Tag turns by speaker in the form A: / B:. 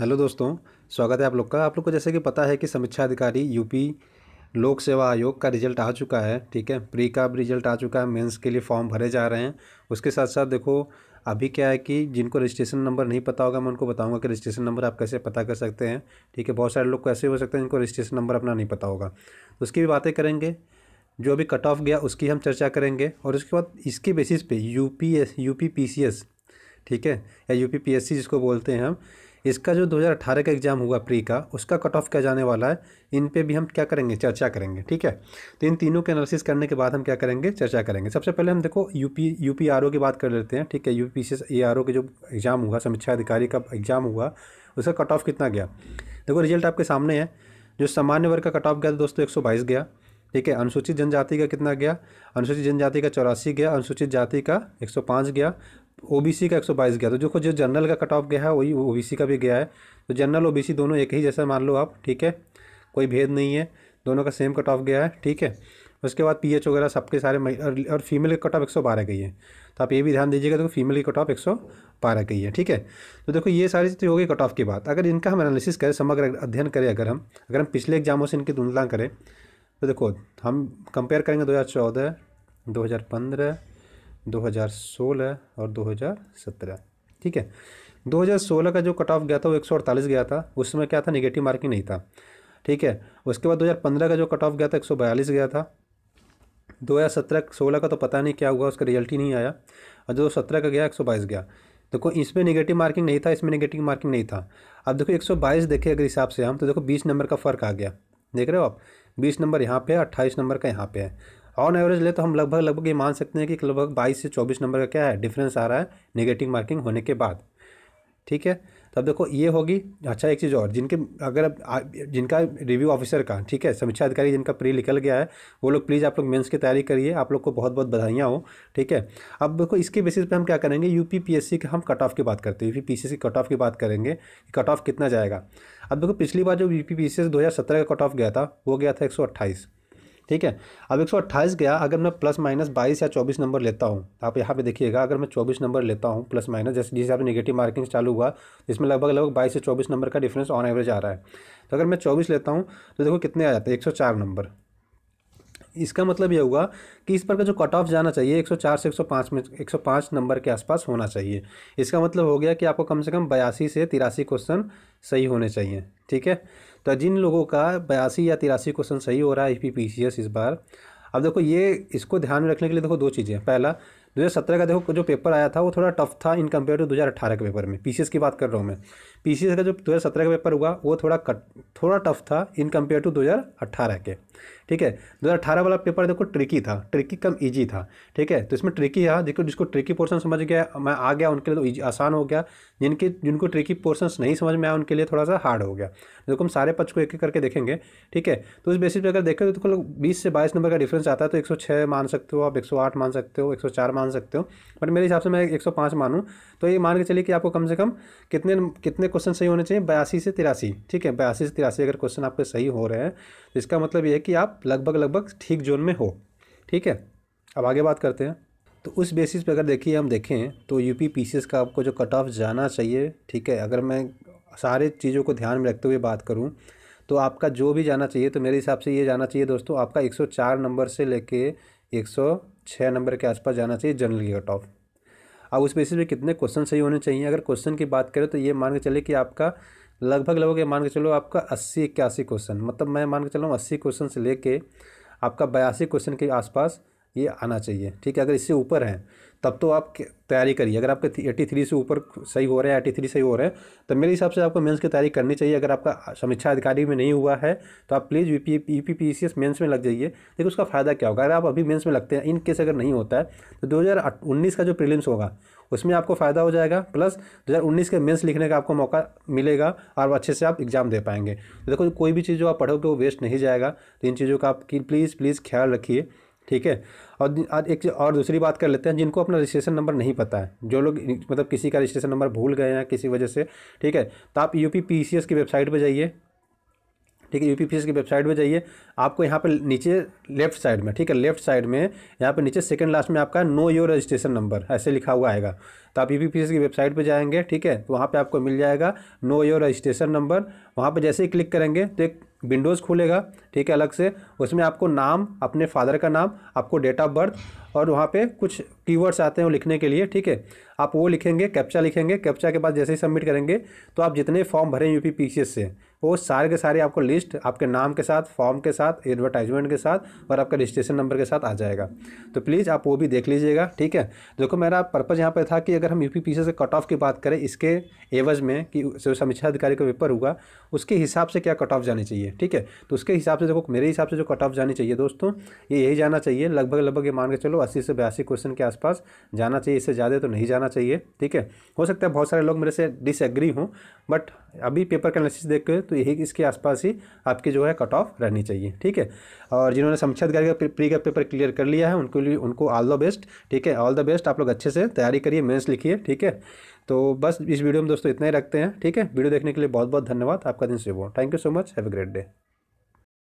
A: Hello दोस्तों। स्वागत है आप लोग का। आप लोग को जैसे कि पता है कि समीक्षा अधिकारी यूपी लोक सेवा आयोग का रिजल्ट आ चुका है। ठीक है, प्री का भी रिजल्ट आ चुका है, मेंस के लिए फॉर्म भरे जा रहे हैं। उसके साथ साथ देखो, अभी क्या है कि जिनको रजिस्ट्रेशन नंबर नहीं पता होगा, मैं उनको बताऊंगा कि रजिस्ट्रेशन नंबर आप कैसे पता कर सकते हैं। ठीक है, बहुत सारे लोग को ऐसे हो सकते हैं जिनको रजिस्ट्रेशन नंबर अपना नहीं पता होगा, तो उसकी भी बातें करेंगे। जो अभी कट ऑफ गया उसकी हम चर्चा करेंगे, और उसके बाद इसके बेसिस पे यूपी पीसीएस, ठीक है, या यूपी पीएससी जिसको बोलते हैं हम, इसका जो 2018 का एग्ज़ाम हुआ प्री का, उसका कट ऑफ क्या जाने वाला है, इन पे भी हम क्या करेंगे, चर्चा करेंगे। ठीक है, तो इन तीनों के एनालिसिस करने के बाद हम क्या करेंगे, चर्चा करेंगे। सबसे पहले हम देखो यूपी आरओ की बात कर लेते हैं। ठीक है, यूपी पीसीएस ए आरओ के जो एग्ज़ाम हुआ, समीक्षा अधिकारी का एग्ज़ाम हुआ, उसका कट ऑफ कितना गया। देखो रिजल्ट आपके सामने है। जो सामान्य वर्ग का कट ऑफ गया दोस्तों 122 गया। ठीक है, अनुसूचित जनजाति का कितना गया, अनुसूचित जनजाति का 84 गया, अनुसूचित जाति का 105 गया, ओबीसी का 122 गया। तो जो जो जनरल का कट ऑफ गया है वही ओबीसी का भी गया है। तो जनरल ओबीसी दोनों एक ही जैसा मान लो आप। ठीक है, कोई भेद नहीं है, दोनों का सेम कट ऑफ गया है। ठीक है, उसके बाद पीएच वगैरह सबके सारे और फीमेल का कट ऑफ 112 गई है। तो आप ये भी ध्यान दीजिएगा, देखो फीमेल की कट ऑफ 112 गई है। ठीक है, तो देखो ये सारी चीज़ें हो गई कट ऑफ की बात। अगर इनका हम एनालिसिस करें, समग्र अध्ययन करें, अगर हम पिछले एग्जामों से इनकी तुलना करें, तो देखो हम कंपेयर करेंगे 2014, 2015, 2016 और 2017। ठीक है, 2016 का जो कट ऑफ गया था वो 148 गया था। उस समय क्या था, निगेटिव मार्किंग नहीं था। ठीक है, उसके बाद 2015 का जो कट ऑफ गया था 142 गया था। 2017-16 का तो पता नहीं क्या हुआ, उसका रिजल्ट ही नहीं आया। और जो 17 का गया 122 गया। देखो इसमें निगेटिव मार्किंग नहीं था, इसमें निगेटिव मार्किंग नहीं था। अब देखो 122 देखे अगर हिसाब से हम, तो देखो 20 नंबर का फ़र्क आ गया। देख रहे हो आप, 20 नंबर यहाँ पे है, 28 नंबर का यहाँ पे है। ऑन एवरेज ले तो हम लगभग ये मान सकते हैं कि लगभग 22 से 24 नंबर का क्या है, डिफरेंस आ रहा है नेगेटिव मार्किंग होने के बाद। ठीक है, तो अब देखो ये होगी। अच्छा, एक चीज़ और, जिनके अगर जिनका रिव्यू ऑफिसर का, ठीक है, समीक्षा अधिकारी जिनका प्री निकल गया है, वो लोग प्लीज़ आप लोग मेंस की तैयारी करिए। आप लोग को बहुत बहुत बधाइयाँ हो। ठीक है, अब देखो इसके बेसिस पे हम क्या करेंगे, यूपी पीएससी के हम कट ऑफ की बात करते हैं, यूपी पीसीएस की कट ऑफ की बात करेंगे कि कट ऑफ कितना जाएगा। अब देखो पिछली बार जो यूपी पीसीएस 2017 का कट ऑफ गया था वो गया था 128। ठीक है, अब 128 गया। अगर मैं प्लस माइनस 22 या 24 नंबर लेता हूँ, आप यहाँ पे देखिएगा, अगर मैं 24 नंबर लेता हूँ प्लस माइनस, जैसे जिस हिसाब से नेगेटिव मार्किंग चालू हुआ, इसमें लगभग 22 से 24 नंबर का डिफरेंस ऑन एवरेज आ रहा है। तो अगर मैं 24 लेता हूँ तो देखो कितने आ जाते हैं, 104 नंबर। इसका मतलब ये हुआ कि इस पर का जो कट ऑफ जाना चाहिए 104 से 105 में, 105 नंबर के आसपास होना चाहिए। इसका मतलब हो गया कि आपको कम से कम 82 से 83 क्वेश्चन सही होने चाहिए। ठीक है, तो जिन लोगों का 82 या 83 क्वेश्चन सही हो रहा है यूपी पीसीएस इस बार, अब देखो ये इसको ध्यान में रखने के लिए देखो दो चीज़ें। पहला, 2017 का देखो जो पेपर आया था वो थोड़ा टफ था इन कंपेयर टू 2018 के पेपर में। पीसीएस की बात कर रहा हूँ मैं। पीसीएस का जो 2017 का पेपर हुआ वो थोड़ा टफ था इन कंपेयर टू 2018 के। ठीक है, 2018 वाला पेपर देखो ट्रिकी था, ट्रिकी कम इजी था। ठीक है, तो इसमें ट्रिकी है, देखो जिसको ट्रिकी पोर्शन समझ गया मैं आ गया उनके लिए तो इजी आसान हो गया। जिनको ट्रिकी पोर्शंस नहीं समझ में आया उनके लिए थोड़ा सा हार्ड हो गया। देखो हम सारे पक्ष को एक एक करके देखेंगे। ठीक है, तो इस बेसिस पे अगर देखें तो 20 से 22 नंबर का डिफरेंस आता है, तो 106 मान सकते हो आप, 108 मान सकते हो, 104 मान सकते हो। बट मेरे हिसाब से मैं 105 मानूँ तो ये मान के चलिए कि आपको कम से कम कितने कितने क्वेश्चन सही होने चाहिए, 82 से 83। ठीक है, 82 से 83 अगर क्वेश्चन आपके सही हो रहे हैं तो इसका मतलब ये है कि आप लगभग ठीक जोन में हो। ठीक है, अब आगे बात करते हैं। तो उस बेसिस पे अगर देखिए हम देखें तो यूपी पीसीएस का आपको जो कट ऑफ जाना चाहिए, ठीक है, अगर मैं सारे चीज़ों को ध्यान में रखते हुए बात करूं तो आपका जो भी जाना चाहिए, तो मेरे हिसाब से ये जाना चाहिए दोस्तों, आपका 104 नंबर से लेके 106 नंबर के आसपास जाना चाहिए जनरल की कट ऑफ। अब उस बेसिस पे कितने क्वेश्चन सही होने चाहिए, अगर क्वेश्चन की बात करें तो ये मान के चले कि आपका लगभग ये मान के चलो आपका 80-81 क्वेश्चन, मतलब मैं मान के चल रहा हूँ 80 क्वेश्चन से लेके आपका 82 क्वेश्चन के आसपास ये आना चाहिए। ठीक है, अगर इससे ऊपर हैं तब तो आप तैयारी करिए। अगर आपके 83 से ऊपर सही हो रहे हैं, 83 सही हो रहे हैं, तो मेरे हिसाब से आपको मेंस की तैयारी करनी चाहिए। अगर आपका समीक्षा अधिकारी में नहीं हुआ है तो आप प्लीज़ यूपी पीसीएस मेंस में लग जाइए। देखिए उसका फ़ायदा क्या होगा, अगर आप अभी मेंस में लगते हैं, इन केस अगर नहीं होता है तो 2019 का जो प्रीलिम्स होगा उसमें आपको फ़ायदा हो जाएगा, प्लस 2019 के मेंस लिखने का आपको मौका मिलेगा और अच्छे से आप एग्ज़ाम दे पाएंगे। तो देखो कोई भी चीज़ जो आप पढ़ोगे वो वेस्ट नहीं जाएगा। तो इन चीज़ों का आप प्लीज़ ख्याल रखिए। ठीक है, और एक और दूसरी बात कर लेते हैं, जिनको अपना रजिस्ट्रेशन नंबर नहीं पता है, जो लोग मतलब किसी का रजिस्ट्रेशन नंबर भूल गए हैं किसी वजह से, ठीक है, तो आप यूपी पीसीएस की वेबसाइट पे जाइए। ठीक है। यूपीपीएससी की वेबसाइट पे जाइए, आपको यहाँ पे नीचे लेफ्ट साइड में, ठीक है, लेफ्ट साइड में यहाँ पे नीचे सेकंड लास्ट में आपका नो योर रजिस्ट्रेशन नंबर ऐसे लिखा हुआ आएगा। तो आप यूपीपीएससी की वेबसाइट पे जाएंगे, ठीक है, तो वहाँ पे आपको मिल जाएगा नो योर रजिस्ट्रेशन नंबर। वहाँ पे जैसे ही क्लिक करेंगे तो एक विंडोज़ खुलेगा, ठीक है, अलग से। उसमें आपको नाम, अपने फादर का नाम, आपको डेट ऑफ बर्थ और वहाँ पे कुछ कीवर्ड्स आते हैं वो लिखने के लिए, ठीक है, आप वो लिखेंगे, कैप्चा लिखेंगे। कैप्चा के बाद जैसे ही सबमिट करेंगे तो आप जितने फॉर्म भरें यूपीपीसीएस से वो सारे के सारे आपको लिस्ट आपके नाम के साथ, फॉर्म के साथ, एडवर्टाइजमेंट के साथ और आपका रजिस्ट्रेशन नंबर के साथ आ जाएगा। तो प्लीज़ आप वो भी देख लीजिएगा, ठीक है। देखो मेरा पर्पज़ यहाँ पर था कि अगर हम यूपीपीसीएस से कट ऑफ की बात करें इसके एवज में कि जो समीक्षा अधिकारी का पेपर हुआ उसके हिसाब से क्या कट ऑफ जानी चाहिए, ठीक है। तो उसके हिसाब से देखो मेरे हिसाब से जो कट ऑफ जानी चाहिए दोस्तों ये यही जाना चाहिए, लगभग ये मान के चलो 80 से 82 क्वेश्चन के आसपास जाना चाहिए, इससे ज़्यादा तो नहीं जाना चाहिए, ठीक है। हो सकता है बहुत सारे लोग मेरे से डिसएग्री हों, बट अभी पेपर का एनालिसिस देख के तो यही इसके आसपास ही आपकी जो है कट ऑफ रहनी चाहिए, ठीक है। और जिन्होंने समीक्षा अधिकारी का प्री का पेपर क्लियर कर लिया है उनको लिए उनको ऑल द बेस्ट, ठीक है, ऑल द बेस्ट। आप लोग अच्छे से तैयारी करिए, मेंस लिखिए, ठीक है। तो बस इस वीडियो में दोस्तों इतना ही रखते हैं, ठीक है। वीडियो देखने के लिए बहुत बहुत धन्यवाद, आपका दिन शुभ हो। Thank you so much, have a great day.